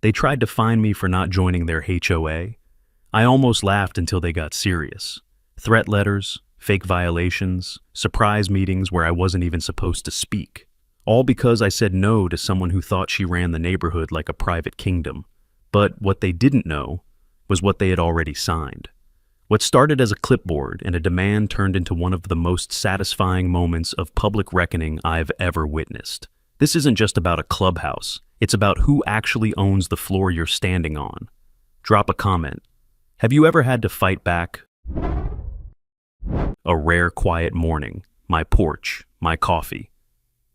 They tried to fine me for not joining their HOA. I almost laughed until they got serious. Threat letters, fake violations, surprise meetings where I wasn't even supposed to speak. All because I said no to someone who thought she ran the neighborhood like a private kingdom. But what they didn't know was what they had already signed. What started as a clipboard and a demand turned into one of the most satisfying moments of public reckoning I've ever witnessed. This isn't just about a clubhouse. It's about who actually owns the floor you're standing on. Drop a comment. Have you ever had to fight back? A rare quiet morning, my porch, my coffee.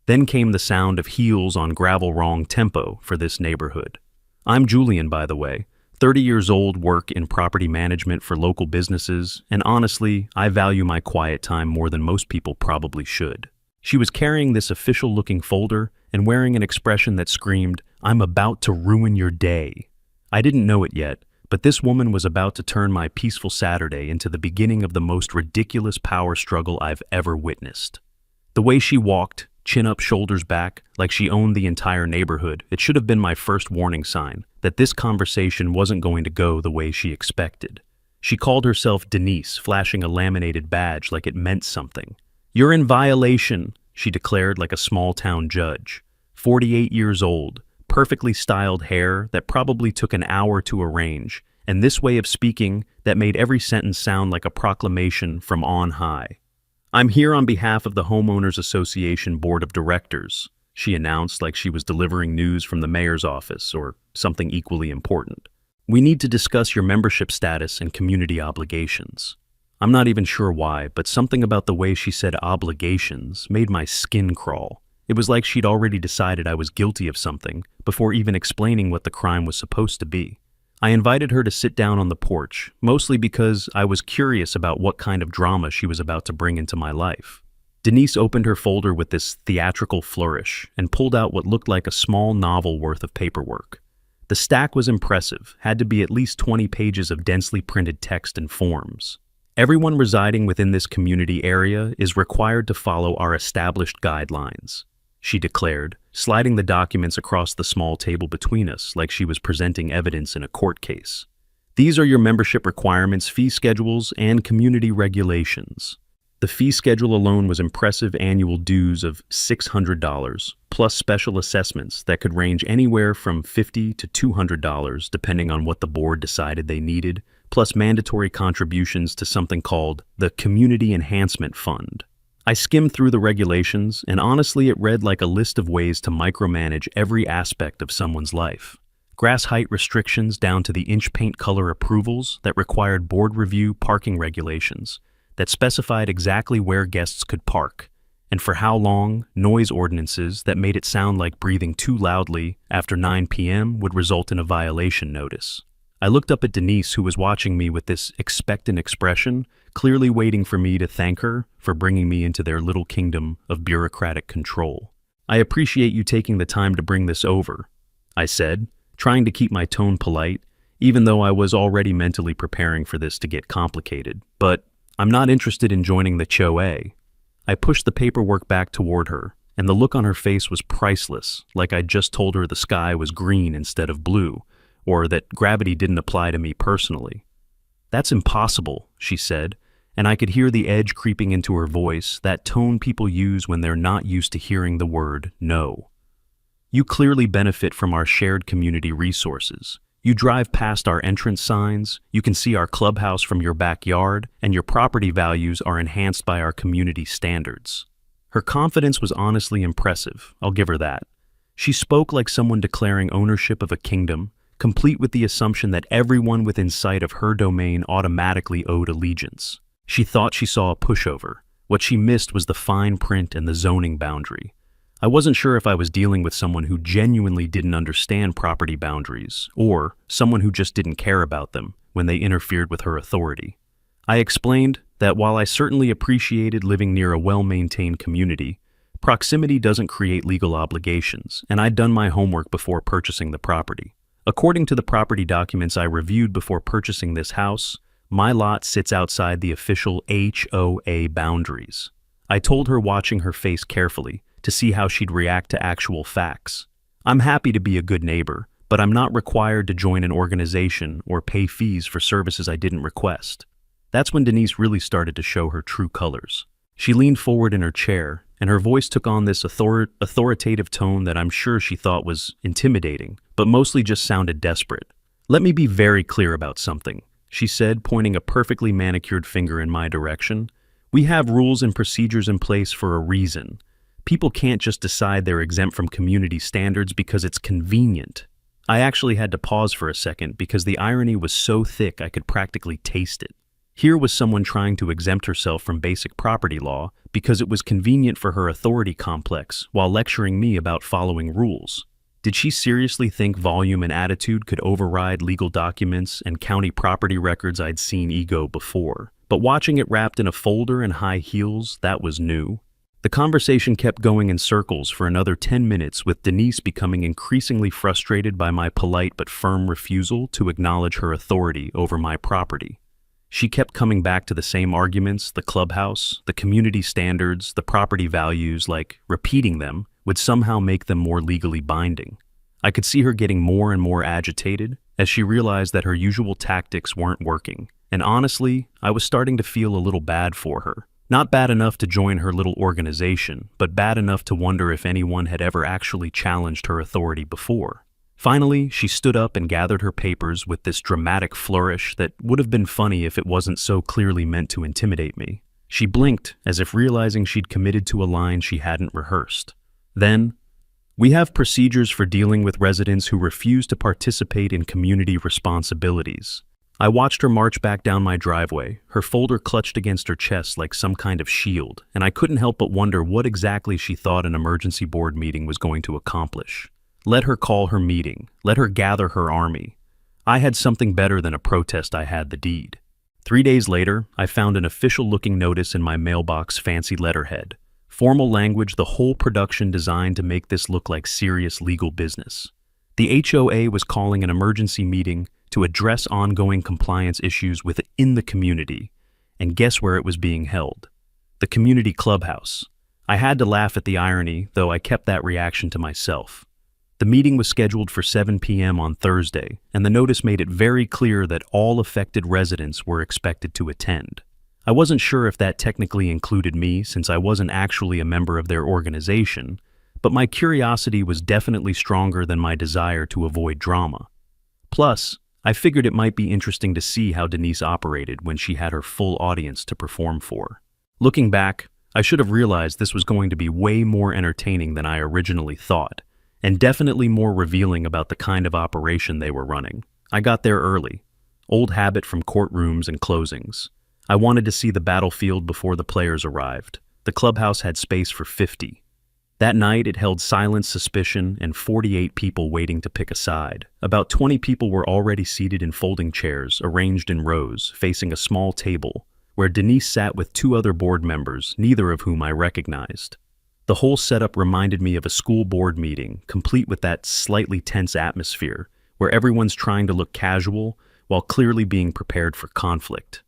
Then came the sound of heels on gravel wrong tempo for this neighborhood. I'm Julian, by the way, 30 years old, work in property management for local businesses, and honestly, I value my quiet time more than most people probably should. She was carrying this official-looking folder and wearing an expression that screamed, "I'm about to ruin your day." I didn't know it yet, but this woman was about to turn my peaceful Saturday into the beginning of the most ridiculous power struggle I've ever witnessed. The way she walked, chin up, shoulders back, like she owned the entire neighborhood, it should have been my first warning sign that this conversation wasn't going to go the way she expected. She called herself Denise, flashing a laminated badge like it meant something. "You're in violation," she declared like a small-town judge. 48 years old, perfectly styled hair that probably took an hour to arrange, and this way of speaking that made every sentence sound like a proclamation from on high. "I'm here on behalf of the Homeowners Association Board of Directors," she announced like she was delivering news from the mayor's office or something equally important. "We need to discuss your membership status and community obligations." I'm not even sure why, but something about the way she said obligations made my skin crawl. It was like she'd already decided I was guilty of something before even explaining what the crime was supposed to be. I invited her to sit down on the porch, mostly because I was curious about what kind of drama she was about to bring into my life. Denise opened her folder with this theatrical flourish and pulled out what looked like a small novel worth of paperwork. The stack was impressive, had to be at least 20 pages of densely printed text and forms. "Everyone residing within this community area is required to follow our established guidelines," she declared, sliding the documents across the small table between us like she was presenting evidence in a court case. "These are your membership requirements, fee schedules, and community regulations." The fee schedule alone was impressive: annual dues of $600, plus special assessments that could range anywhere from $50 to $200 depending on what the board decided they needed, plus mandatory contributions to something called the Community Enhancement Fund. I skimmed through the regulations, and honestly it read like a list of ways to micromanage every aspect of someone's life. Grass height restrictions down to the inch paint color approvals that required board review, parking regulations that specified exactly where guests could park, and for how long, noise ordinances that made it sound like breathing too loudly after 9 p.m. would result in a violation notice. I looked up at Denise, who was watching me with this expectant expression, clearly waiting for me to thank her for bringing me into their little kingdom of bureaucratic control. "I appreciate you taking the time to bring this over," I said, trying to keep my tone polite, even though I was already mentally preparing for this to get complicated. "But I'm not interested in joining the HOA." I pushed the paperwork back toward her, and the look on her face was priceless, like I'd just told her the sky was green instead of blue, or that gravity didn't apply to me personally. "That's impossible," she said, and I could hear the edge creeping into her voice, that tone people use when they're not used to hearing the word no. "You clearly benefit from our shared community resources. You drive past our entrance signs, you can see our clubhouse from your backyard, and your property values are enhanced by our community standards." Her confidence was honestly impressive, I'll give her that. She spoke like someone declaring ownership of a kingdom, complete with the assumption that everyone within sight of her domain automatically owed allegiance. She thought she saw a pushover. What she missed was the fine print and the zoning boundary. I wasn't sure if I was dealing with someone who genuinely didn't understand property boundaries, or someone who just didn't care about them when they interfered with her authority. I explained that while I certainly appreciated living near a well-maintained community, proximity doesn't create legal obligations, and I'd done my homework before purchasing the property. According to the property documents I reviewed before purchasing this house, my lot sits outside the official HOA boundaries. I told her, watching her face carefully, to see how she'd react to actual facts. "I'm happy to be a good neighbor, but I'm not required to join an organization or pay fees for services I didn't request. That's when Denise really started to show her true colors. She leaned forward in her chair, and her voice took on this authoritative tone that I'm sure she thought was intimidating, but mostly just sounded desperate. "Let me be very clear about something," she said, pointing a perfectly manicured finger in my direction. "We have rules and procedures in place for a reason. People can't just decide they're exempt from community standards because it's convenient." I actually had to pause for a second because the irony was so thick I could practically taste it. Here was someone trying to exempt herself from basic property law because it was convenient for her authority complex while lecturing me about following rules. Did she seriously think volume and attitude could override legal documents and county property records I'd seen ego before? But watching it wrapped in a folder and high heels, that was new. The conversation kept going in circles for another 10 minutes, with Denise becoming increasingly frustrated by my polite but firm refusal to acknowledge her authority over my property. She kept coming back to the same arguments: the clubhouse, the community standards, the property values, like repeating them would somehow make them more legally binding. I could see her getting more and more agitated as she realized that her usual tactics weren't working. And honestly, I was starting to feel a little bad for her. Not bad enough to join her little organization, but bad enough to wonder if anyone had ever actually challenged her authority before. Finally, she stood up and gathered her papers with this dramatic flourish that would have been funny if it wasn't so clearly meant to intimidate me. She blinked, as if realizing she'd committed to a line she hadn't rehearsed. Then, "We have procedures for dealing with residents who refuse to participate in community responsibilities." I watched her march back down my driveway, her folder clutched against her chest like some kind of shield, and I couldn't help but wonder what exactly she thought an emergency board meeting was going to accomplish. Let her call her meeting. Let her gather her army. I had something better than a protest. I had the deed. 3 days later, I found an official-looking notice in my mailbox, fancy letterhead. Formal language, the whole production designed to make this look like serious legal business. The HOA was calling an emergency meeting to address ongoing compliance issues within the community. And guess where it was being held? The community clubhouse. I had to laugh at the irony, though I kept that reaction to myself. The meeting was scheduled for 7 p.m. on Thursday, and the notice made it very clear that all affected residents were expected to attend. I wasn't sure if that technically included me, since I wasn't actually a member of their organization, but my curiosity was definitely stronger than my desire to avoid drama. Plus, I figured it might be interesting to see how Denise operated when she had her full audience to perform for. Looking back, I should have realized this was going to be way more entertaining than I originally thought, and definitely more revealing about the kind of operation they were running. I got there early. Old habit from courtrooms and closings. I wanted to see the battlefield before the players arrived. The clubhouse had space for 50. That night, it held silent suspicion and 48 people waiting to pick a side. About 20 people were already seated in folding chairs, arranged in rows, facing a small table, where Denise sat with 2 other board members, neither of whom I recognized. The whole setup reminded me of a school board meeting, complete with that slightly tense atmosphere, where everyone's trying to look casual while clearly being prepared for conflict.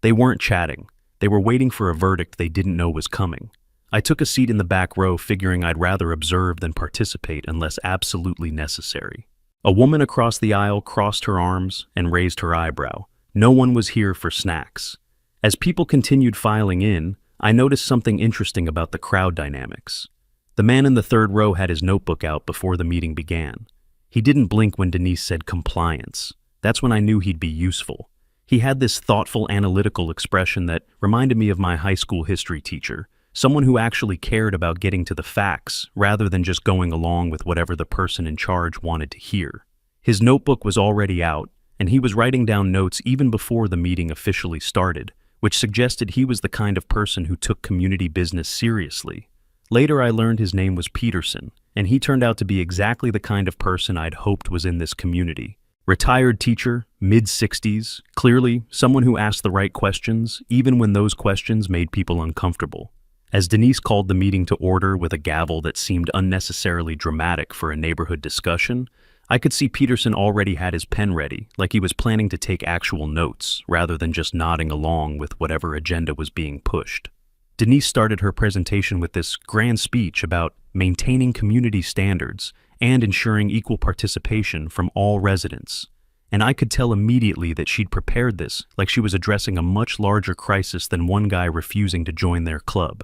They weren't chatting. They were waiting for a verdict they didn't know was coming. I took a seat in the back row, figuring I'd rather observe than participate unless absolutely necessary. A woman across the aisle crossed her arms and raised her eyebrow. No one was here for snacks. As people continued filing in, I noticed something interesting about the crowd dynamics. The man in the third row had his notebook out before the meeting began. He didn't blink when Denise said compliance. That's when I knew he'd be useful. He had this thoughtful, analytical expression that reminded me of my high school history teacher, someone who actually cared about getting to the facts rather than just going along with whatever the person in charge wanted to hear. His notebook was already out, and he was writing down notes even before the meeting officially started, which suggested he was the kind of person who took community business seriously. Later I learned his name was Peterson, and he turned out to be exactly the kind of person I'd hoped was in this community. Retired teacher, mid-60s, clearly someone who asked the right questions, even when those questions made people uncomfortable. As Denise called the meeting to order with a gavel that seemed unnecessarily dramatic for a neighborhood discussion, I could see Peterson already had his pen ready, like he was planning to take actual notes, rather than just nodding along with whatever agenda was being pushed. Denise started her presentation with this grand speech about maintaining community standards and ensuring equal participation from all residents. And I could tell immediately that she'd prepared this like she was addressing a much larger crisis than one guy refusing to join their club.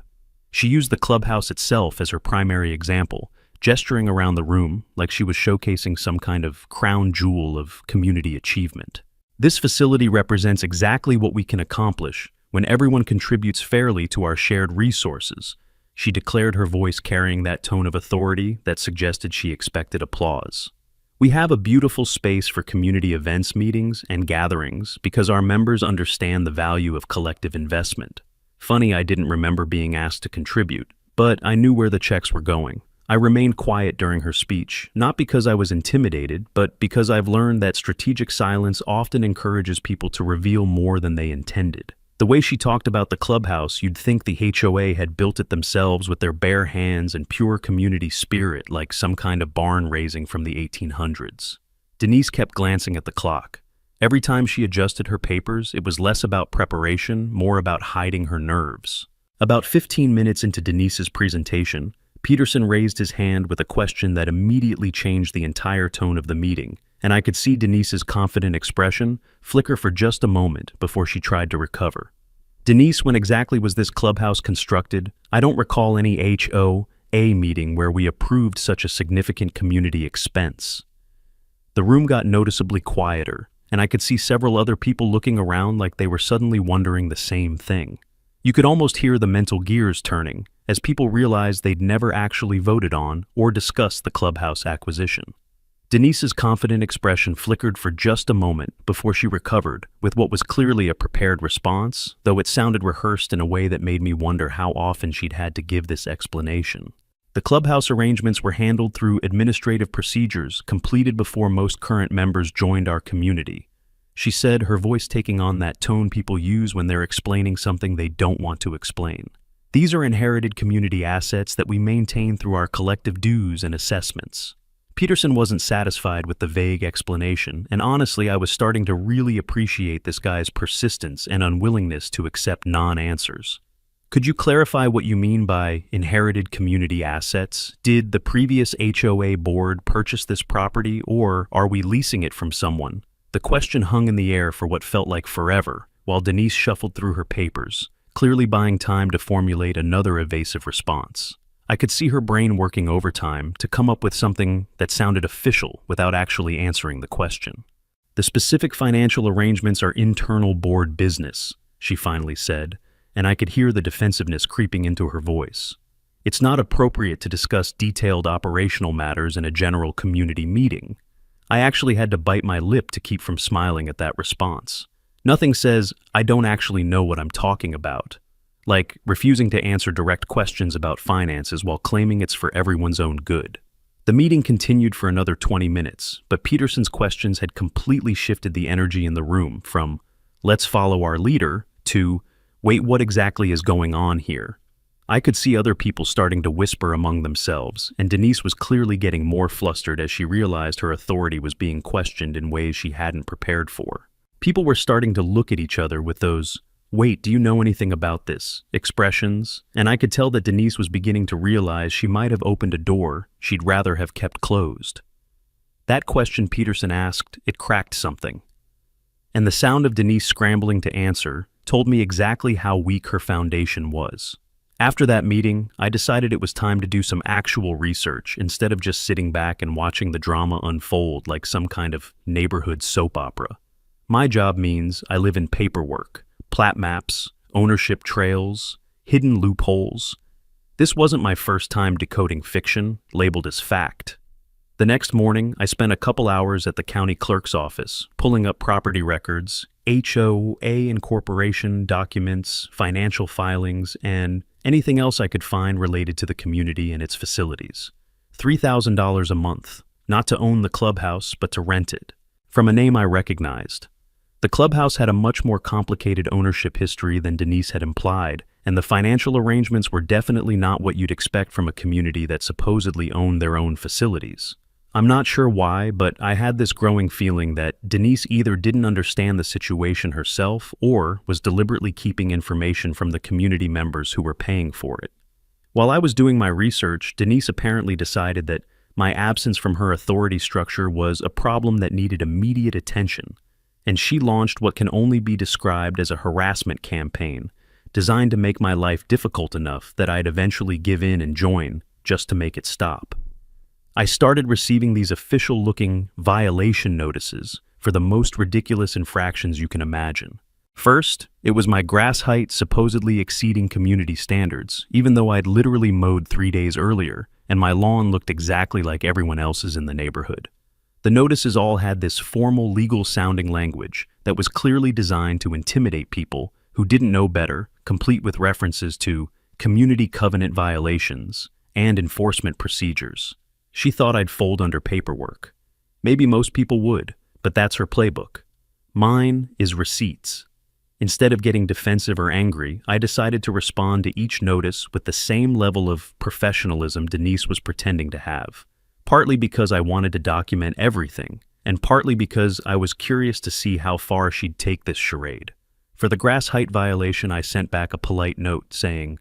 She used the clubhouse itself as her primary example, gesturing around the room like she was showcasing some kind of crown jewel of community achievement. This facility represents exactly what we can accomplish when everyone contributes fairly to our shared resources, she declared, her voice carrying that tone of authority that suggested she expected applause. We have a beautiful space for community events, meetings, and gatherings because our members understand the value of collective investment. Funny, I didn't remember being asked to contribute, but I knew where the checks were going. I remained quiet during her speech, not because I was intimidated, but because I've learned that strategic silence often encourages people to reveal more than they intended. The way she talked about the clubhouse, you'd think the HOA had built it themselves with their bare hands and pure community spirit, like some kind of barn raising from the 1800s. Denise kept glancing at the clock. Every time she adjusted her papers, it was less about preparation, more about hiding her nerves. About 15 minutes into Denise's presentation, Peterson raised his hand with a question that immediately changed the entire tone of the meeting, and I could see Denise's confident expression flicker for just a moment before she tried to recover. Denise, when exactly was this clubhouse constructed? I don't recall any HOA meeting where we approved such a significant community expense. The room got noticeably quieter, and I could see several other people looking around like they were suddenly wondering the same thing. You could almost hear the mental gears turning as people realized they'd never actually voted on or discussed the clubhouse acquisition. Denise's confident expression flickered for just a moment before she recovered with what was clearly a prepared response, though it sounded rehearsed in a way that made me wonder how often she'd had to give this explanation. The clubhouse arrangements were handled through administrative procedures completed before most current members joined our community, she said, her voice taking on that tone people use when they're explaining something they don't want to explain. These are inherited community assets that we maintain through our collective dues and assessments. Peterson wasn't satisfied with the vague explanation, and honestly, I was starting to really appreciate this guy's persistence and unwillingness to accept non-answers. Could you clarify what you mean by inherited community assets? Did the previous HOA board purchase this property, or are we leasing it from someone? The question hung in the air for what felt like forever, while Denise shuffled through her papers, clearly buying time to formulate another evasive response. I could see her brain working overtime to come up with something that sounded official without actually answering the question. The specific financial arrangements are internal board business, she finally said, and I could hear the defensiveness creeping into her voice. It's not appropriate to discuss detailed operational matters in a general community meeting. I actually had to bite my lip to keep from smiling at that response. Nothing says, I don't actually know what I'm talking about. Like refusing to answer direct questions about finances while claiming it's for everyone's own good. The meeting continued for another 20 minutes, but Peterson's questions had completely shifted the energy in the room from, let's follow our leader, to, wait, what exactly is going on here? I could see other people starting to whisper among themselves, and Denise was clearly getting more flustered as she realized her authority was being questioned in ways she hadn't prepared for. People were starting to look at each other with those, wait, do you know anything about this? Expressions, and I could tell that Denise was beginning to realize she might have opened a door she'd rather have kept closed. That question Peterson asked, it cracked something. And the sound of Denise scrambling to answer told me exactly how weak her foundation was. After that meeting, I decided it was time to do some actual research instead of just sitting back and watching the drama unfold like some kind of neighborhood soap opera. My job means I live in paperwork, plat maps, ownership trails, hidden loopholes. This wasn't my first time decoding fiction labeled as fact. The next morning, I spent a couple hours at the county clerk's office, pulling up property records, HOA incorporation documents, financial filings, and anything else I could find related to the community and its facilities. $3,000 a month, not to own the clubhouse, but to rent it, from a name I recognized. The clubhouse had a much more complicated ownership history than Denise had implied, and the financial arrangements were definitely not what you'd expect from a community that supposedly owned their own facilities. I'm not sure why, but I had this growing feeling that Denise either didn't understand the situation herself or was deliberately keeping information from the community members who were paying for it. While I was doing my research, Denise apparently decided that My absence from her authority structure was a problem that needed immediate attention, and she launched what can only be described as a harassment campaign, designed to make my life difficult enough that I'd eventually give in and join just to make it stop. I started receiving these official-looking violation notices for the most ridiculous infractions you can imagine. First, it was my grass height supposedly exceeding community standards, even though I'd literally mowed 3 days earlier, and my lawn looked exactly like everyone else's in the neighborhood. The notices all had this formal legal-sounding language that was clearly designed to intimidate people who didn't know better, complete with references to community covenant violations and enforcement procedures. She thought I'd fold under paperwork. Maybe most people would, but that's her playbook. Mine is receipts. Instead of getting defensive or angry, I decided to respond to each notice with the same level of professionalism Denise was pretending to have. Partly because I wanted to document everything, and partly because I was curious to see how far she'd take this charade. For the grass height violation, I sent back a polite note saying,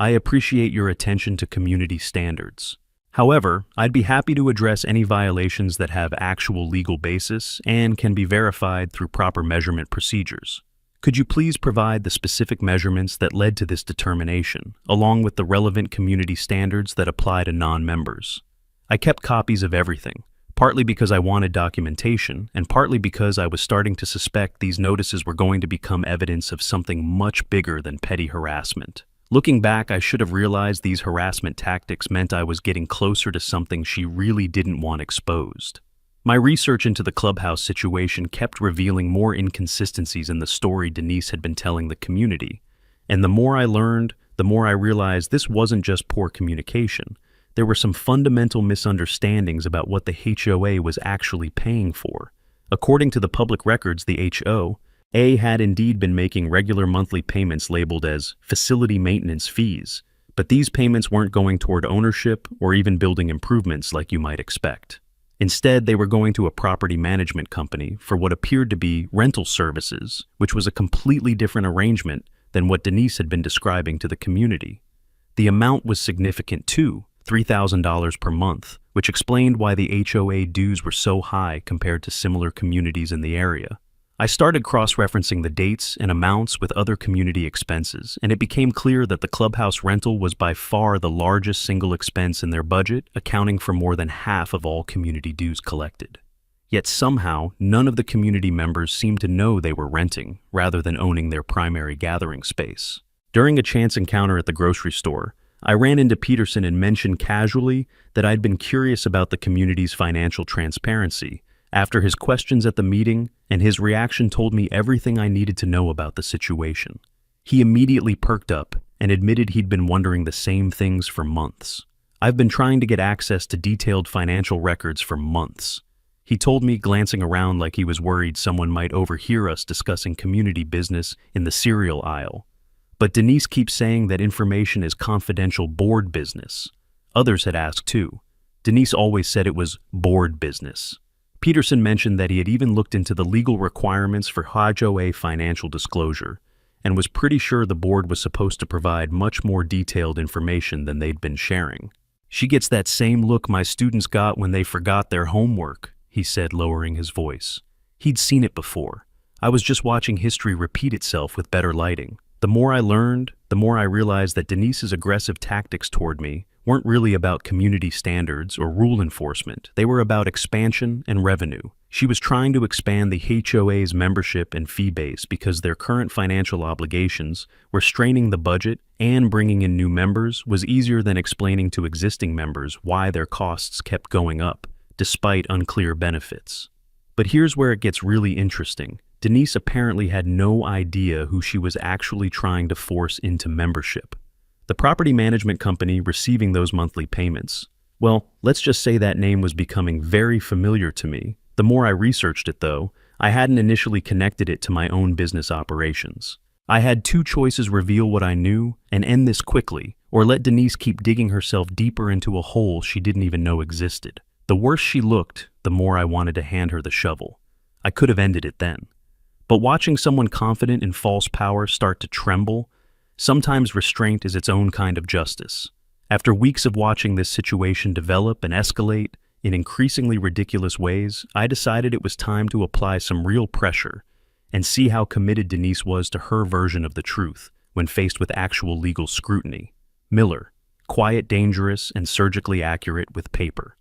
"I appreciate your attention to community standards. However, I'd be happy to address any violations that have actual legal basis and can be verified through proper measurement procedures. Could you please provide the specific measurements that led to this determination, along with the relevant community standards that apply to non-members?" I kept copies of everything, partly because I wanted documentation, and partly because I was starting to suspect these notices were going to become evidence of something much bigger than petty harassment. Looking back, I should have realized these harassment tactics meant I was getting closer to something she really didn't want exposed. My research into the Clubhouse situation kept revealing more inconsistencies in the story Denise had been telling the community, and the more I learned, the more I realized this wasn't just poor communication. There were some fundamental misunderstandings about what the HOA was actually paying for. According to the public records, the HOA had indeed been making regular monthly payments labeled as facility maintenance fees, but these payments weren't going toward ownership or even building improvements like you might expect. Instead, they were going to a property management company for what appeared to be rental services, which was a completely different arrangement than what Denise had been describing to the community. The amount was significant too, $3,000 per month, which explained why the HOA dues were so high compared to similar communities in the area. I started cross-referencing the dates and amounts with other community expenses, and it became clear that the clubhouse rental was by far the largest single expense in their budget, accounting for more than half of all community dues collected. Yet somehow, none of the community members seemed to know they were renting, rather than owning their primary gathering space. During a chance encounter at the grocery store, I ran into Peterson and mentioned casually that I'd been curious about the community's financial transparency. After his questions at the meeting, and his reaction told me everything I needed to know about the situation. He immediately perked up and admitted he'd been wondering the same things for months. "I've been trying to get access to detailed financial records for months," he told me, glancing around like he was worried someone might overhear us discussing community business in the cereal aisle. "But Denise keeps saying that information is confidential board business." Others had asked too. Denise always said it was board business. Peterson mentioned that he had even looked into the legal requirements for HOA financial disclosure, and was pretty sure the board was supposed to provide much more detailed information than they'd been sharing. "She gets that same look my students got when they forgot their homework," he said, lowering his voice. He'd seen it before. I was just watching history repeat itself with better lighting. The more I learned, the more I realized that Denise's aggressive tactics toward me weren't really about community standards or rule enforcement. They were about expansion and revenue. She was trying to expand the HOA's membership and fee base because their current financial obligations were straining the budget, and bringing in new members was easier than explaining to existing members why their costs kept going up, despite unclear benefits. But here's where it gets really interesting. Denise apparently had no idea who she was actually trying to force into membership. The property management company receiving those monthly payments. Well, let's just say that name was becoming very familiar to me. The more I researched it, though, I hadn't initially connected it to my own business operations. I had two choices: reveal what I knew and end this quickly, or let Denise keep digging herself deeper into a hole she didn't even know existed. The worse she looked, the more I wanted to hand her the shovel. I could have ended it then. But watching someone confident in false power start to tremble, sometimes restraint is its own kind of justice. After weeks of watching this situation develop and escalate in increasingly ridiculous ways, I decided it was time to apply some real pressure and see how committed Denise was to her version of the truth when faced with actual legal scrutiny. Miller, quiet, dangerous, and surgically accurate with paper.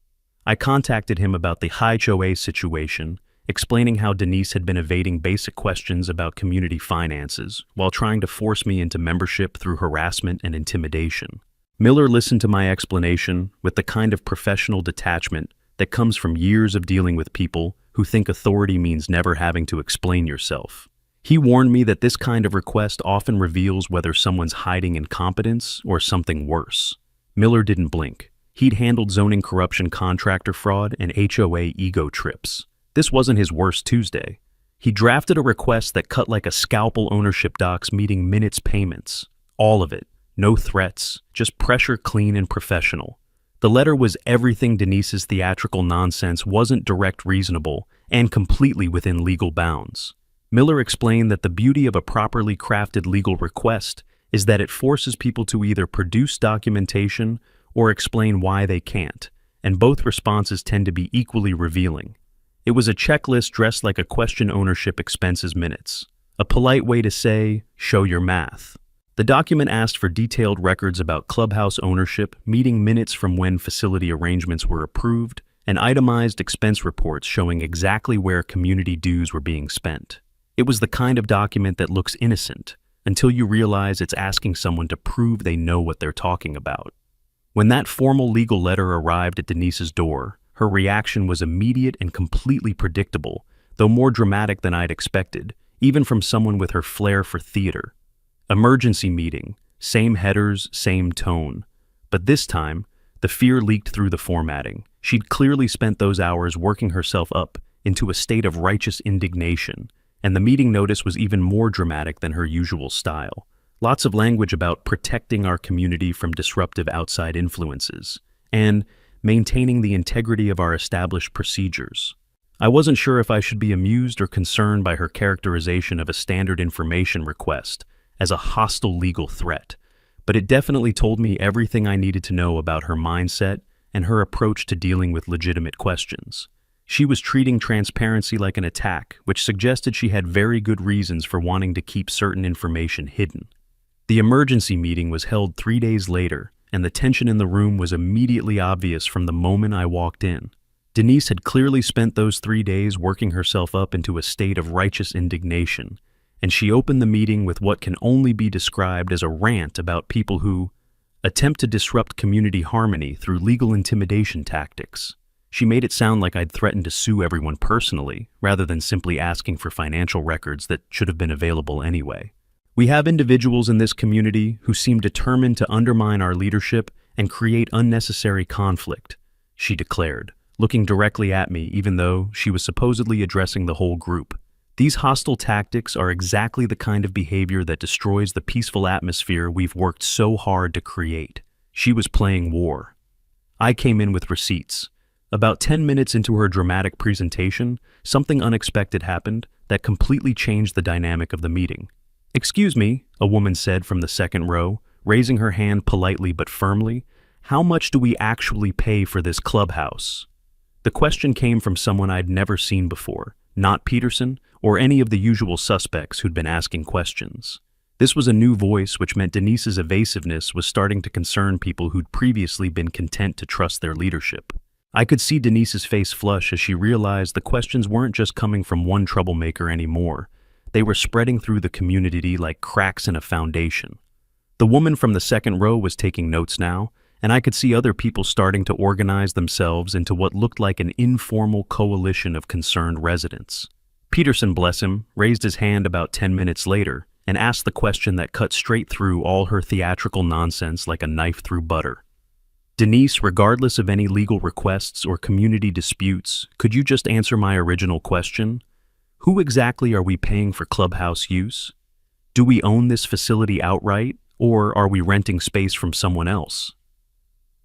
I contacted him about the HOA situation, explaining how Denise had been evading basic questions about community finances while trying to force me into membership through harassment and intimidation. Miller listened to my explanation with the kind of professional detachment that comes from years of dealing with people who think authority means never having to explain yourself. He warned me that this kind of request often reveals whether someone's hiding incompetence or something worse. Miller didn't blink. He'd handled zoning corruption, contractor fraud, and HOA ego trips. This wasn't his worst Tuesday. He drafted a request that cut like a scalpel: ownership docs, meeting minutes, payments. All of it. No threats, just pressure, clean and professional. The letter was everything Denise's theatrical nonsense wasn't: direct, reasonable, and completely within legal bounds. Miller explained that the beauty of a properly crafted legal request is that it forces people to either produce documentation or explain why they can't, and both responses tend to be equally revealing. It was a checklist dressed like a question: ownership, expenses, minutes. A polite way to say, show your math. The document asked for detailed records about Clubhouse ownership, meeting minutes from when facility arrangements were approved, and itemized expense reports showing exactly where community dues were being spent. It was the kind of document that looks innocent until you realize it's asking someone to prove they know what they're talking about. When that formal legal letter arrived at Denise's door, her reaction was immediate and completely predictable, though more dramatic than I'd expected, even from someone with her flair for theater. Emergency meeting, same headers, same tone. But this time, the fear leaked through the formatting. She'd clearly spent those hours working herself up into a state of righteous indignation, and the meeting notice was even more dramatic than her usual style. Lots of language about protecting our community from disruptive outside influences, and maintaining the integrity of our established procedures. I wasn't sure if I should be amused or concerned by her characterization of a standard information request as a hostile legal threat, but it definitely told me everything I needed to know about her mindset and her approach to dealing with legitimate questions. She was treating transparency like an attack, which suggested she had very good reasons for wanting to keep certain information hidden. The emergency meeting was held 3 days later, and the tension in the room was immediately obvious from the moment I walked in. Denise had clearly spent those 3 days working herself up into a state of righteous indignation, and she opened the meeting with what can only be described as a rant about people who attempt to disrupt community harmony through legal intimidation tactics. She made it sound like I'd threatened to sue everyone personally, rather than simply asking for financial records that should have been available anyway. We have individuals in this community who seem determined to undermine our leadership and create unnecessary conflict, she declared, looking directly at me even though she was supposedly addressing the whole group. These hostile tactics are exactly the kind of behavior that destroys the peaceful atmosphere we've worked so hard to create. She was playing war. I came in with receipts. About 10 minutes into her dramatic presentation, something unexpected happened that completely changed the dynamic of the meeting. "Excuse me," a woman said from the second row, raising her hand politely but firmly. "How much do we actually pay for this clubhouse?" The question came from someone I'd never seen before, not Peterson or any of the usual suspects who'd been asking questions. This was a new voice, which meant Denise's evasiveness was starting to concern people who'd previously been content to trust their leadership. I could see Denise's face flush as she realized the questions weren't just coming from one troublemaker anymore. They were spreading through the community like cracks in a foundation. The woman from the second row was taking notes now, and I could see other people starting to organize themselves into what looked like an informal coalition of concerned residents. Peterson, bless him, raised his hand about 10 minutes later and asked the question that cut straight through all her theatrical nonsense like a knife through butter. "Denise, regardless of any legal requests or community disputes, could you just answer my original question? Who exactly are we paying for clubhouse use? Do we own this facility outright, or are we renting space from someone else?"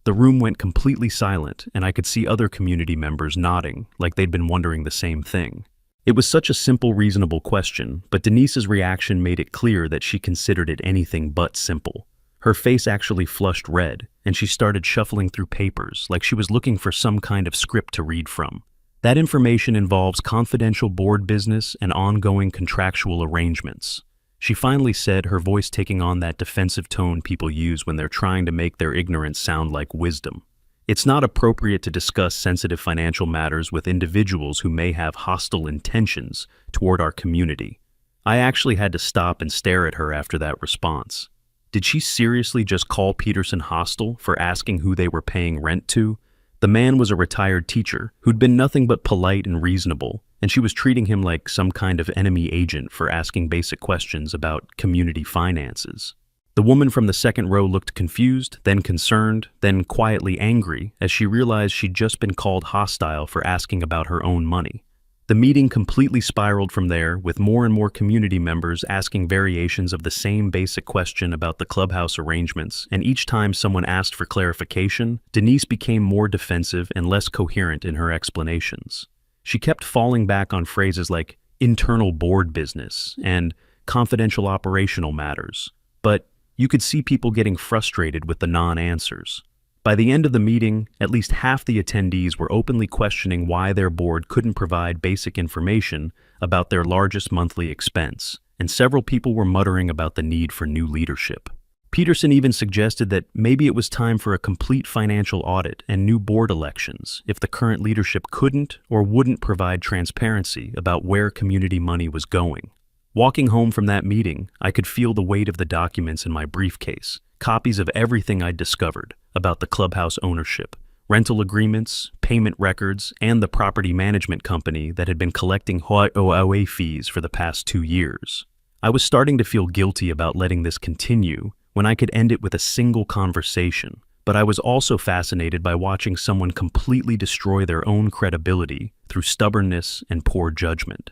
The room went completely silent, and I could see other community members nodding, like they'd been wondering the same thing. It was such a simple, reasonable question, but Denise's reaction made it clear that she considered it anything but simple. Her face actually flushed red, and she started shuffling through papers like she was looking for some kind of script to read from. That information involves confidential board business and ongoing contractual arrangements. She finally said, her voice taking on that defensive tone people use when they're trying to make their ignorance sound like wisdom. It's not appropriate to discuss sensitive financial matters with individuals who may have hostile intentions toward our community. I actually had to stop and stare at her after that response. Did she seriously just call Peterson hostile for asking who they were paying rent to? The man was a retired teacher who'd been nothing but polite and reasonable, and she was treating him like some kind of enemy agent for asking basic questions about community finances. The woman from the second row looked confused, then concerned, then quietly angry as she realized she'd just been called hostile for asking about her own money. The meeting completely spiraled from there, with more and more community members asking variations of the same basic question about the clubhouse arrangements, and each time someone asked for clarification, Denise became more defensive and less coherent in her explanations. She kept falling back on phrases like internal board business and confidential operational matters, but you could see people getting frustrated with the non-answers. By the end of the meeting, at least half the attendees were openly questioning why their board couldn't provide basic information about their largest monthly expense, and several people were muttering about the need for new leadership. Peterson even suggested that maybe it was time for a complete financial audit and new board elections if the current leadership couldn't or wouldn't provide transparency about where community money was going. Walking home from that meeting, I could feel the weight of the documents in my briefcase, copies of everything I'd discovered about the clubhouse ownership, rental agreements, payment records, and the property management company that had been collecting HOA fees for the past 2 years. I was starting to feel guilty about letting this continue when I could end it with a single conversation, but I was also fascinated by watching someone completely destroy their own credibility through stubbornness and poor judgment.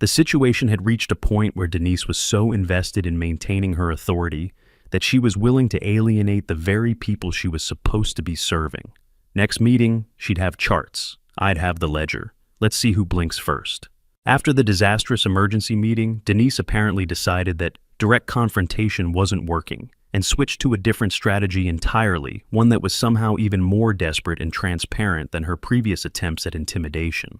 The situation had reached a point where Denise was so invested in maintaining her authority that she was willing to alienate the very people she was supposed to be serving. Next meeting, she'd have charts. I'd have the ledger. Let's see who blinks first. After the disastrous emergency meeting, Denise apparently decided that direct confrontation wasn't working and switched to a different strategy entirely, one that was somehow even more desperate and transparent than her previous attempts at intimidation.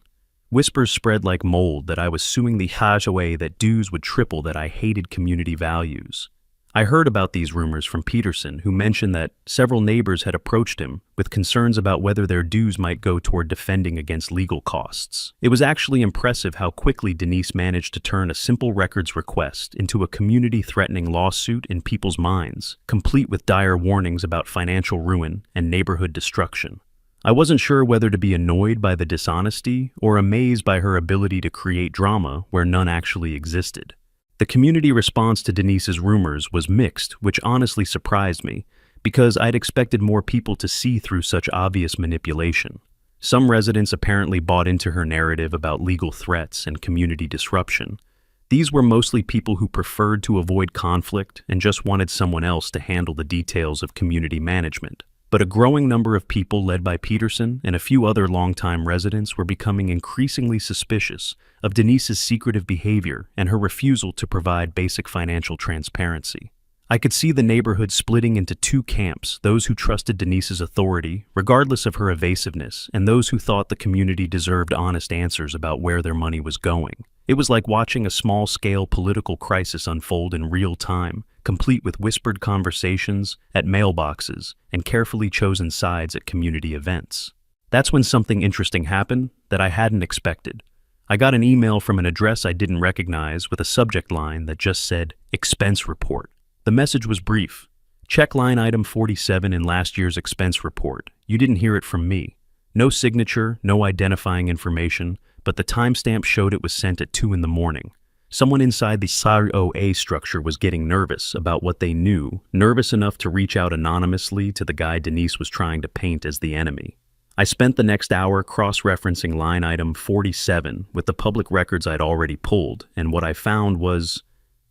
Whispers spread like mold that I was suing the HOA, that dues would triple, that I hated community values. I heard about these rumors from Peterson, who mentioned that several neighbors had approached him with concerns about whether their dues might go toward defending against legal costs. It was actually impressive how quickly Denise managed to turn a simple records request into a community-threatening lawsuit in people's minds, complete with dire warnings about financial ruin and neighborhood destruction. I wasn't sure whether to be annoyed by the dishonesty or amazed by her ability to create drama where none actually existed. The community response to Denise's rumors was mixed, which honestly surprised me, because I'd expected more people to see through such obvious manipulation. Some residents apparently bought into her narrative about legal threats and community disruption. These were mostly people who preferred to avoid conflict and just wanted someone else to handle the details of community management. But a growing number of people, led by Peterson and a few other longtime residents, were becoming increasingly suspicious of Denise's secretive behavior and her refusal to provide basic financial transparency. I could see the neighborhood splitting into two camps: those who trusted Denise's authority, regardless of her evasiveness, and those who thought the community deserved honest answers about where their money was going. It was like watching a small-scale political crisis unfold in real time, complete with whispered conversations at mailboxes and carefully chosen sides at community events. That's when something interesting happened that I hadn't expected. I got an email from an address I didn't recognize with a subject line that just said, "Expense Report." The message was brief. "Check line item 47 in last year's expense report. You didn't hear it from me." No signature, no identifying information, but the timestamp showed it was sent at 2 in the morning. Someone inside the HOA structure was getting nervous about what they knew, nervous enough to reach out anonymously to the guy Denise was trying to paint as the enemy. I spent the next hour cross-referencing line item 47 with the public records I'd already pulled, and what I found was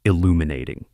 illuminating.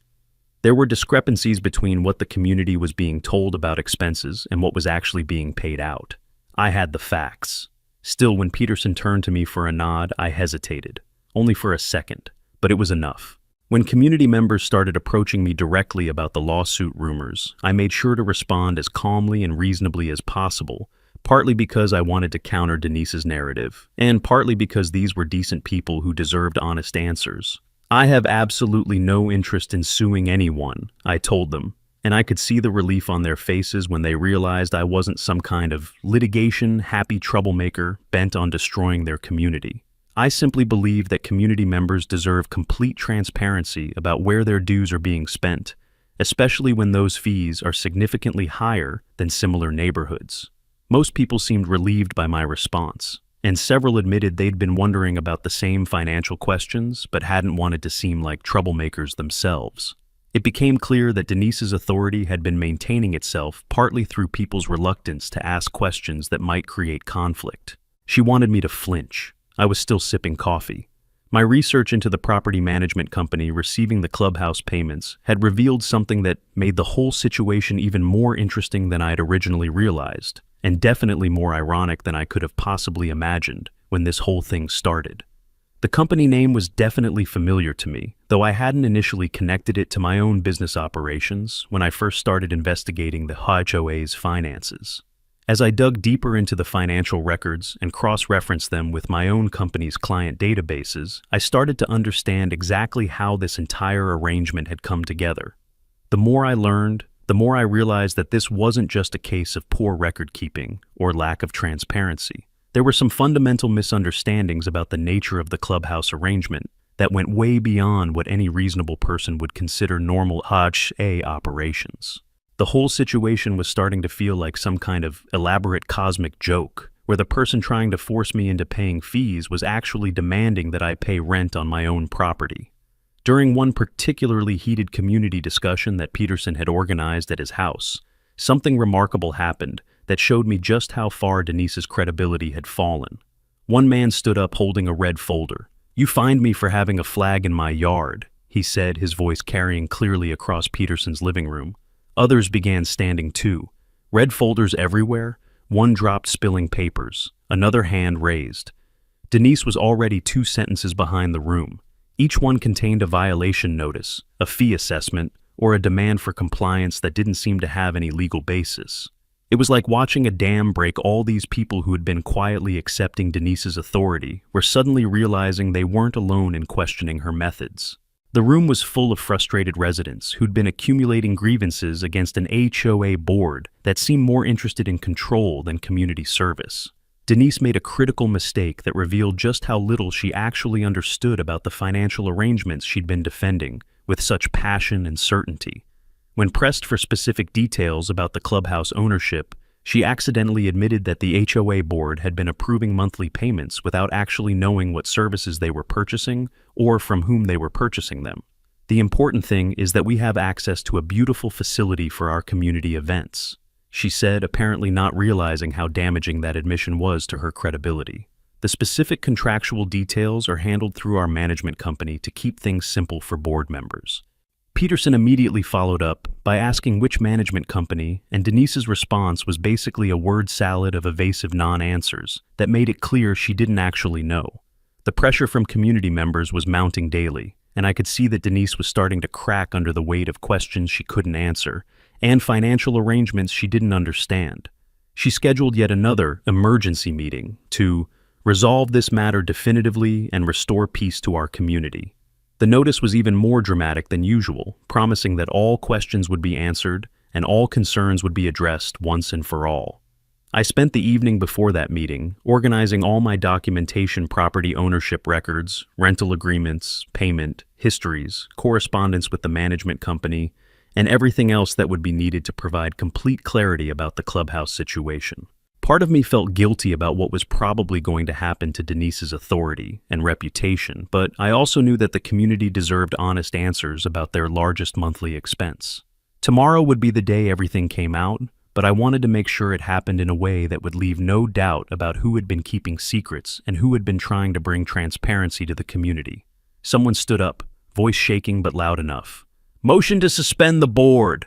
There were discrepancies between what the community was being told about expenses and what was actually being paid out. I had the facts. Still, when Peterson turned to me for a nod, I hesitated, only for a second, but it was enough. When community members started approaching me directly about the lawsuit rumors, I made sure to respond as calmly and reasonably as possible, partly because I wanted to counter Denise's narrative, and partly because these were decent people who deserved honest answers. I have absolutely no interest in suing anyone, I told them, and I could see the relief on their faces when they realized I wasn't some kind of litigation-happy troublemaker bent on destroying their community. I simply believe that community members deserve complete transparency about where their dues are being spent, especially when those fees are significantly higher than similar neighborhoods. Most people seemed relieved by my response, and several admitted they'd been wondering about the same financial questions but hadn't wanted to seem like troublemakers themselves. It became clear that Denise's authority had been maintaining itself partly through people's reluctance to ask questions that might create conflict. She wanted me to flinch. I was still sipping coffee. My research into the property management company receiving the Clubhouse payments had revealed something that made the whole situation even more interesting than I had originally realized, and definitely more ironic than I could have possibly imagined when this whole thing started. The company name was definitely familiar to me, though I hadn't initially connected it to my own business operations when I first started investigating the HOA's finances. As I dug deeper into the financial records and cross-referenced them with my own company's client databases, I started to understand exactly how this entire arrangement had come together. The more I learned, the more I realized that this wasn't just a case of poor record-keeping or lack of transparency. There were some fundamental misunderstandings about the nature of the Clubhouse arrangement that went way beyond what any reasonable person would consider normal HOA operations. The whole situation was starting to feel like some kind of elaborate cosmic joke, where the person trying to force me into paying fees was actually demanding that I pay rent on my own property. During one particularly heated community discussion that Peterson had organized at his house, something remarkable happened that showed me just how far Denise's credibility had fallen. One man stood up holding a red folder. "You fined me for having a flag in my yard," he said, his voice carrying clearly across Peterson's living room. Others began standing too. Red folders everywhere, one dropped spilling papers, another hand raised. Denise was already 2 sentences behind the room. Each one contained a violation notice, a fee assessment, or a demand for compliance that didn't seem to have any legal basis. It was like watching a dam break. All these people who had been quietly accepting Denise's authority were suddenly realizing they weren't alone in questioning her methods. The room was full of frustrated residents who'd been accumulating grievances against an HOA board that seemed more interested in control than community service. Denise made a critical mistake that revealed just how little she actually understood about the financial arrangements she'd been defending with such passion and certainty. When pressed for specific details about the Clubhouse ownership, she accidentally admitted that the HOA board had been approving monthly payments without actually knowing what services they were purchasing or from whom they were purchasing them. The important thing is that we have access to a beautiful facility for our community events, she said, apparently not realizing how damaging that admission was to her credibility. The specific contractual details are handled through our management company to keep things simple for board members. Peterson immediately followed up by asking which management company, and Denise's response was basically a word salad of evasive non-answers that made it clear she didn't actually know. The pressure from community members was mounting daily, and I could see that Denise was starting to crack under the weight of questions she couldn't answer and financial arrangements she didn't understand. She scheduled yet another emergency meeting to resolve this matter definitively and restore peace to our community. The notice was even more dramatic than usual, promising that all questions would be answered and all concerns would be addressed once and for all. I spent the evening before that meeting organizing all my documentation, property ownership records, rental agreements, payment, histories, correspondence with the management company, and everything else that would be needed to provide complete clarity about the Clubhouse situation. Part of me felt guilty about what was probably going to happen to Denise's authority and reputation, but I also knew that the community deserved honest answers about their largest monthly expense. Tomorrow would be the day everything came out, but I wanted to make sure it happened in a way that would leave no doubt about who had been keeping secrets and who had been trying to bring transparency to the community. Someone stood up, voice shaking but loud enough. "Motion to suspend the board!"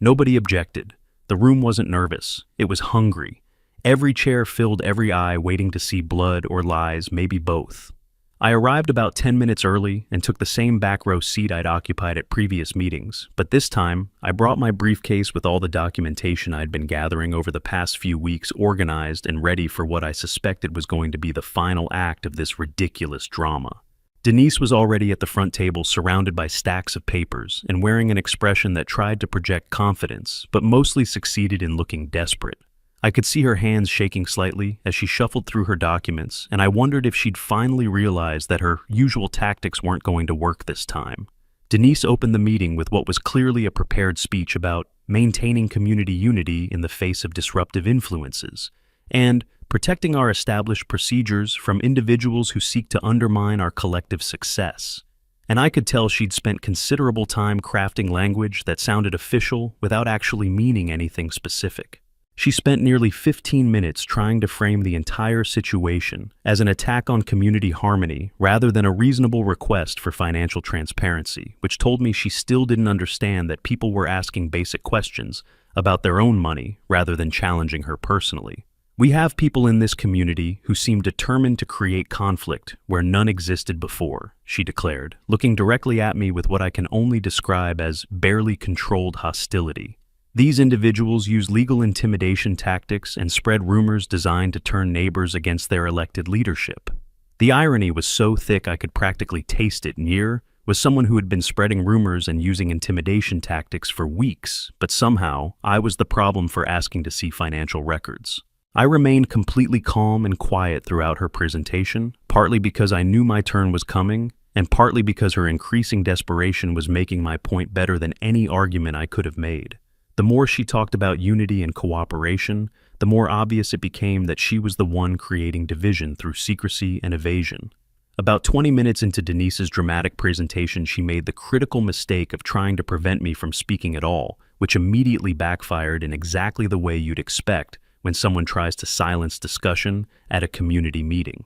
Nobody objected. The room wasn't nervous. It was hungry. Every chair filled every eye, waiting to see blood or lies, maybe both. I arrived about 10 minutes early and took the same back row seat I'd occupied at previous meetings, but this time, I brought my briefcase with all the documentation I'd been gathering over the past few weeks organized and ready for what I suspected was going to be the final act of this ridiculous drama. Denise was already at the front table surrounded by stacks of papers and wearing an expression that tried to project confidence, but mostly succeeded in looking desperate. I could see her hands shaking slightly as she shuffled through her documents, and I wondered if she'd finally realized that her usual tactics weren't going to work this time. Denise opened the meeting with what was clearly a prepared speech about maintaining community unity in the face of disruptive influences, and protecting our established procedures from individuals who seek to undermine our collective success. And I could tell she'd spent considerable time crafting language that sounded official without actually meaning anything specific. She spent nearly 15 minutes trying to frame the entire situation as an attack on community harmony rather than a reasonable request for financial transparency, which told me she still didn't understand that people were asking basic questions about their own money rather than challenging her personally. We have people in this community who seem determined to create conflict where none existed before, she declared, looking directly at me with what I can only describe as barely controlled hostility. These individuals use legal intimidation tactics and spread rumors designed to turn neighbors against their elected leadership. The irony was so thick I could practically taste it. Near was someone who had been spreading rumors and using intimidation tactics for weeks, but somehow I was the problem for asking to see financial records. I remained completely calm and quiet throughout her presentation, partly because I knew my turn was coming, and partly because her increasing desperation was making my point better than any argument I could have made. The more she talked about unity and cooperation, the more obvious it became that she was the one creating division through secrecy and evasion. About 20 minutes into Denise's dramatic presentation, she made the critical mistake of trying to prevent me from speaking at all, which immediately backfired in exactly the way you'd expect when someone tries to silence discussion at a community meeting.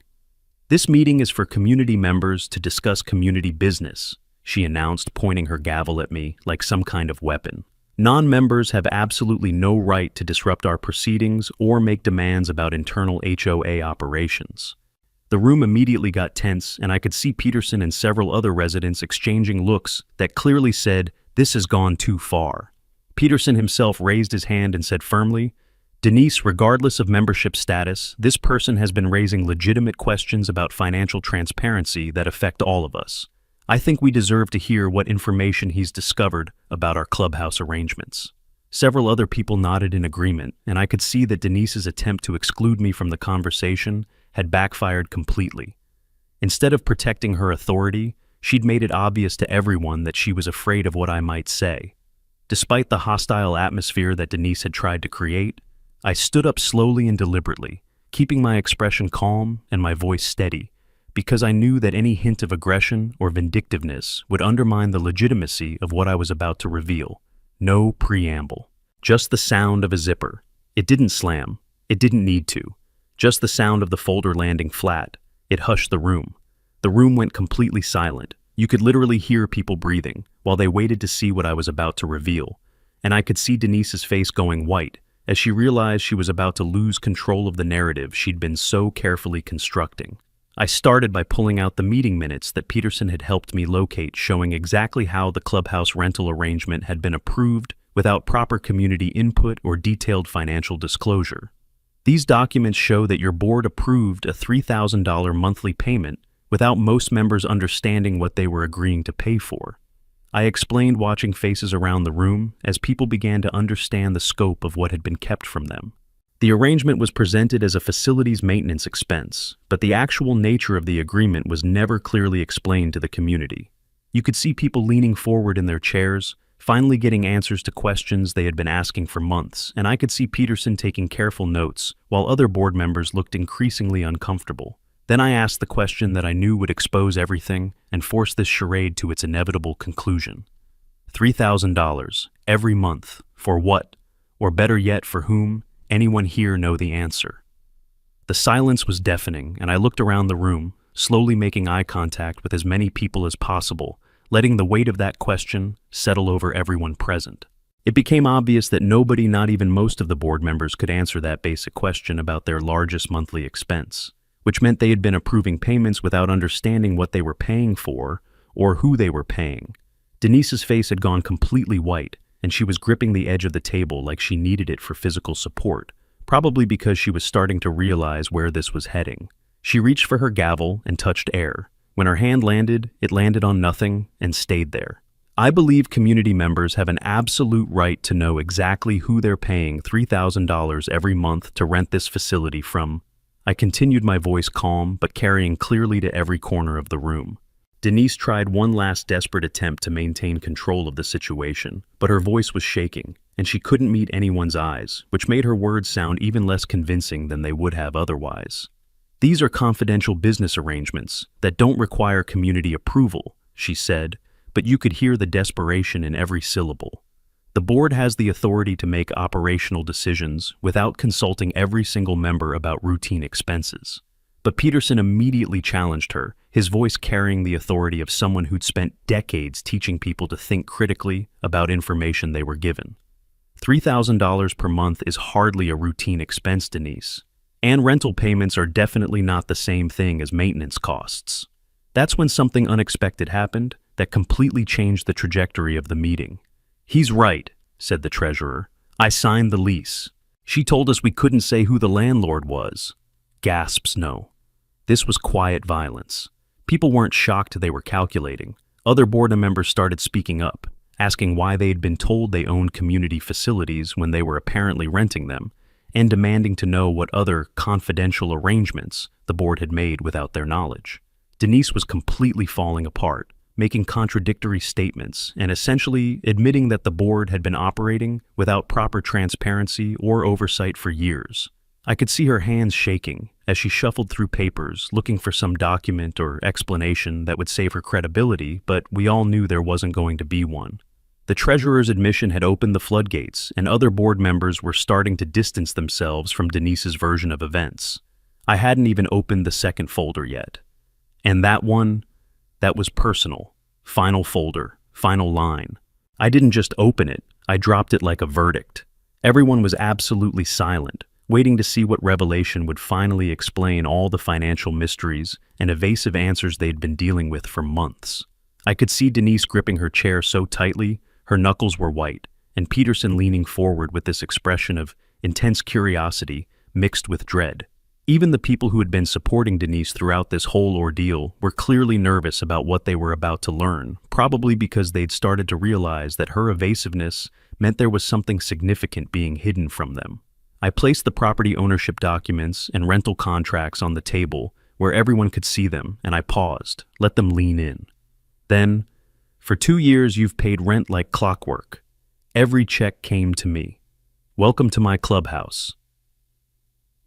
"This meeting is for community members to discuss community business," she announced, pointing her gavel at me like some kind of weapon. "Non-members have absolutely no right to disrupt our proceedings or make demands about internal HOA operations." The room immediately got tense, and I could see Peterson and several other residents exchanging looks that clearly said, "This has gone too far." Peterson himself raised his hand and said firmly, "Denise, regardless of membership status, this person has been raising legitimate questions about financial transparency that affect all of us. I think we deserve to hear what information he's discovered about our Clubhouse arrangements." Several other people nodded in agreement, and I could see that Denise's attempt to exclude me from the conversation had backfired completely. Instead of protecting her authority, she'd made it obvious to everyone that she was afraid of what I might say. Despite the hostile atmosphere that Denise had tried to create, I stood up slowly and deliberately, keeping my expression calm and my voice steady, because I knew that any hint of aggression or vindictiveness would undermine the legitimacy of what I was about to reveal. No preamble. Just the sound of a zipper. It didn't slam. It didn't need to. Just the sound of the folder landing flat. It hushed the room. The room went completely silent. You could literally hear people breathing while they waited to see what I was about to reveal. And I could see Denise's face going white as she realized she was about to lose control of the narrative she'd been so carefully constructing. I started by pulling out the meeting minutes that Peterson had helped me locate, showing exactly how the Clubhouse rental arrangement had been approved without proper community input or detailed financial disclosure. "These documents show that your board approved a $3,000 monthly payment without most members understanding what they were agreeing to pay for." I explained, watching faces around the room as people began to understand the scope of what had been kept from them. The arrangement was presented as a facilities maintenance expense, but the actual nature of the agreement was never clearly explained to the community. You could see people leaning forward in their chairs, finally getting answers to questions they had been asking for months, and I could see Peterson taking careful notes, while other board members looked increasingly uncomfortable. Then I asked the question that I knew would expose everything and force this charade to its inevitable conclusion. $3,000 every month, for what? Or better yet, for whom? Anyone here know the answer? The silence was deafening, and I looked around the room, slowly making eye contact with as many people as possible, letting the weight of that question settle over everyone present. It became obvious that nobody, not even most of the board members, could answer that basic question about their largest monthly expense. which meant they had been approving payments without understanding what they were paying for or who they were paying. Denise's face had gone completely white, and she was gripping the edge of the table like she needed it for physical support, probably because she was starting to realize where this was heading. She reached for her gavel and touched air. When her hand landed, it landed on nothing and stayed there. I believe community members have an absolute right to know exactly who they're paying $3,000 every month to rent this facility from. I continued, my voice calm but carrying clearly to every corner of the room. Denise tried one last desperate attempt to maintain control of the situation, but her voice was shaking, and she couldn't meet anyone's eyes, which made her words sound even less convincing than they would have otherwise. "These are confidential business arrangements that don't require community approval," she said, but you could hear the desperation in every syllable. "The board has the authority to make operational decisions without consulting every single member about routine expenses." But Peterson immediately challenged her, his voice carrying the authority of someone who'd spent decades teaching people to think critically about information they were given. $3,000 per month is hardly a routine expense, Denise. And rental payments are definitely not the same thing as maintenance costs. That's when something unexpected happened that completely changed the trajectory of the meeting. "He's right," said the treasurer. "I signed the lease. She told us we couldn't say who the landlord was." Gasps no. This was quiet violence. People weren't shocked they were calculating. Other board members started speaking up, asking why they had been told they owned community facilities when they were apparently renting them, and demanding to know what other confidential arrangements the board had made without their knowledge. Denise was completely falling apart, making contradictory statements and essentially admitting that the board had been operating without proper transparency or oversight for years. I could see her hands shaking as she shuffled through papers, looking for some document or explanation that would save her credibility, but we all knew there wasn't going to be one. The treasurer's admission had opened the floodgates, and other board members were starting to distance themselves from Denise's version of events. I hadn't even opened the second folder yet. And that one, that was personal. Final folder, final line. I didn't just open it, I dropped it like a verdict. Everyone was absolutely silent, waiting to see what revelation would finally explain all the financial mysteries and evasive answers they'd been dealing with for months. I could see Denise gripping her chair so tightly, her knuckles were white, and Peterson leaning forward with this expression of intense curiosity mixed with dread. Even the people who had been supporting Denise throughout this whole ordeal were clearly nervous about what they were about to learn, probably because they'd started to realize that her evasiveness meant there was something significant being hidden from them. I placed the property ownership documents and rental contracts on the table where everyone could see them, and I paused, let them lean in. Then, "For 2 years you've paid rent like clockwork. Every check came to me. Welcome to my clubhouse."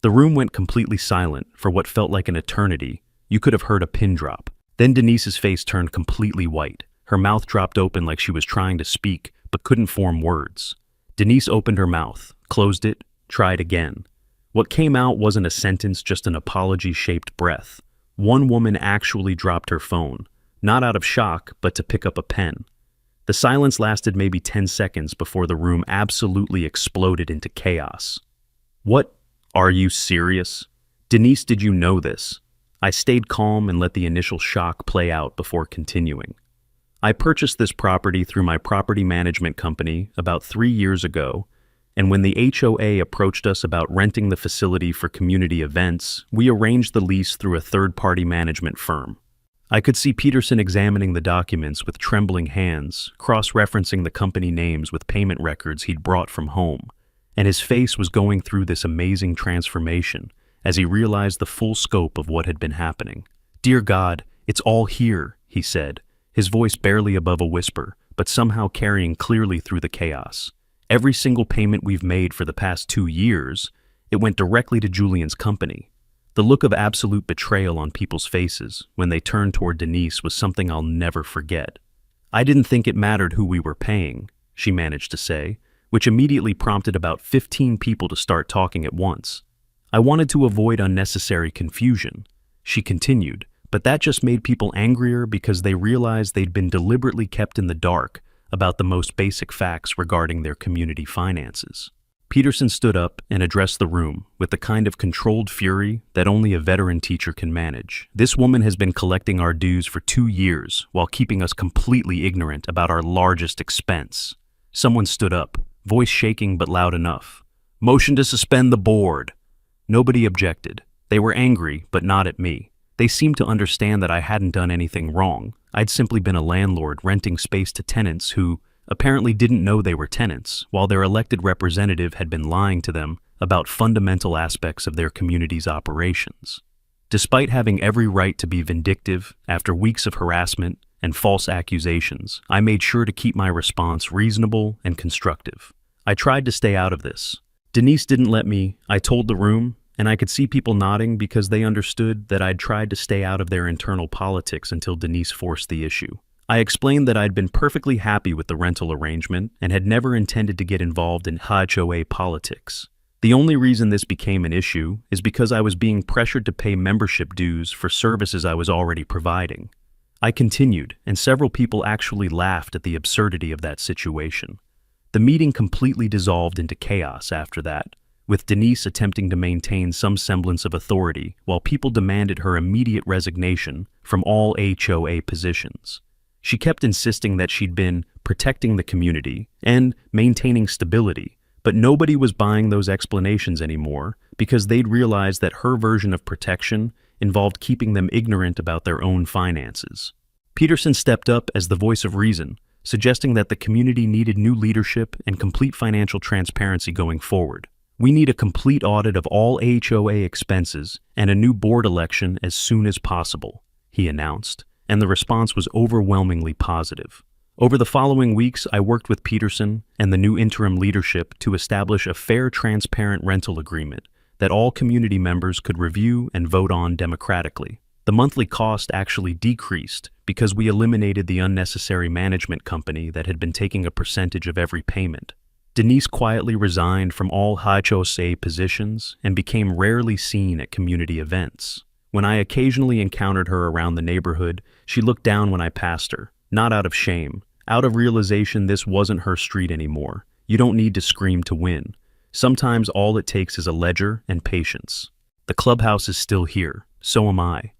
The room went completely silent for what felt like an eternity. You could have heard a pin drop. Then Denise's face turned completely white. Her mouth dropped open like she was trying to speak, but couldn't form words. Denise opened her mouth, closed it, tried again. What came out wasn't a sentence, just an apology-shaped breath. One woman actually dropped her phone, not out of shock, but to pick up a pen. The silence lasted maybe 10 seconds before the room absolutely exploded into chaos. "What? Are you serious? Denise, did you know this?" I stayed calm and let the initial shock play out before continuing. "I purchased this property through my property management company about 3 years ago, and when the HOA approached us about renting the facility for community events, we arranged the lease through a third-party management firm." I could see Peterson examining the documents with trembling hands, cross-referencing the company names with payment records he'd brought from home, and his face was going through this amazing transformation as he realized the full scope of what had been happening. "Dear God, it's all here," he said, his voice barely above a whisper, but somehow carrying clearly through the chaos. "Every single payment we've made for the past 2 years, it went directly to Julian's company." The look of absolute betrayal on people's faces when they turned toward Denise was something I'll never forget. "I didn't think it mattered who we were paying," she managed to say, which immediately prompted about 15 people to start talking at once. "I wanted to avoid unnecessary confusion," she continued, but that just made people angrier because they realized they'd been deliberately kept in the dark about the most basic facts regarding their community finances. Peterson stood up and addressed the room with the kind of controlled fury that only a veteran teacher can manage. This woman has been collecting our dues for 2 years while keeping us completely ignorant about our largest expense. Someone stood up, voice shaking but loud enough. Motion to suspend the board. Nobody objected. They were angry, but not at me. They seemed to understand that I hadn't done anything wrong. I'd simply been a landlord renting space to tenants who apparently didn't know they were tenants, while their elected representative had been lying to them about fundamental aspects of their community's operations. Despite having every right to be vindictive after weeks of harassment and false accusations, I made sure to keep my response reasonable and constructive. I tried to stay out of this. Denise didn't let me. I told the room, and I could see people nodding because they understood that I'd tried to stay out of their internal politics until Denise forced the issue. I explained that I'd been perfectly happy with the rental arrangement and had never intended to get involved in HOA politics. The only reason this became an issue is because I was being pressured to pay membership dues for services I was already providing. I continued, and several people actually laughed at the absurdity of that situation. The meeting completely dissolved into chaos after that, with Denise attempting to maintain some semblance of authority while people demanded her immediate resignation from all HOA positions. She kept insisting that she'd been protecting the community and maintaining stability, but nobody was buying those explanations anymore because they'd realized that her version of protection involved keeping them ignorant about their own finances. Peterson stepped up as the voice of reason, suggesting that the community needed new leadership and complete financial transparency going forward. We need a complete audit of all HOA expenses and a new board election as soon as possible, he announced, and the response was overwhelmingly positive. Over the following weeks, I worked with Peterson and the new interim leadership to establish a fair, transparent rental agreement that all community members could review and vote on democratically. The monthly cost actually decreased because we eliminated the unnecessary management company that had been taking a percentage of every payment. Denise quietly resigned from all HOA positions and became rarely seen at community events. When I occasionally encountered her around the neighborhood, she looked down when I passed her, not out of shame, out of realization this wasn't her street anymore. You don't need to scream to win. Sometimes all it takes is a ledger and patience. The clubhouse is still here, so am I.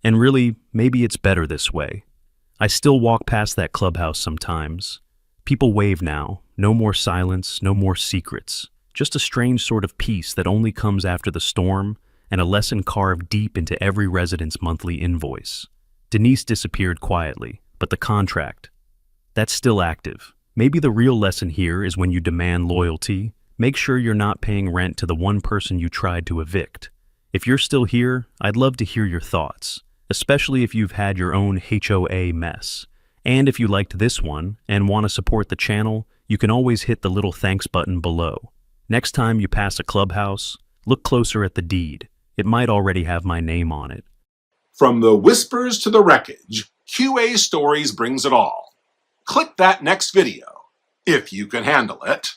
And really, maybe it's better this way. I still walk past that clubhouse sometimes. People wave now, no more silence, no more secrets, just a strange sort of peace that only comes after the storm and a lesson carved deep into every resident's monthly invoice. Denise disappeared quietly, but the contract, that's still active. Maybe the real lesson here is when you demand loyalty, make sure you're not paying rent to the one person you tried to evict. If you're still here, I'd love to hear your thoughts, especially if you've had your own HOA mess. And if you liked this one and want to support the channel, you can always hit the little thanks button below. Next time you pass a clubhouse, look closer at the deed. It might already have my name on it. From the whispers to the wreckage, QA Stories brings it all. Click that next video, if you can handle it.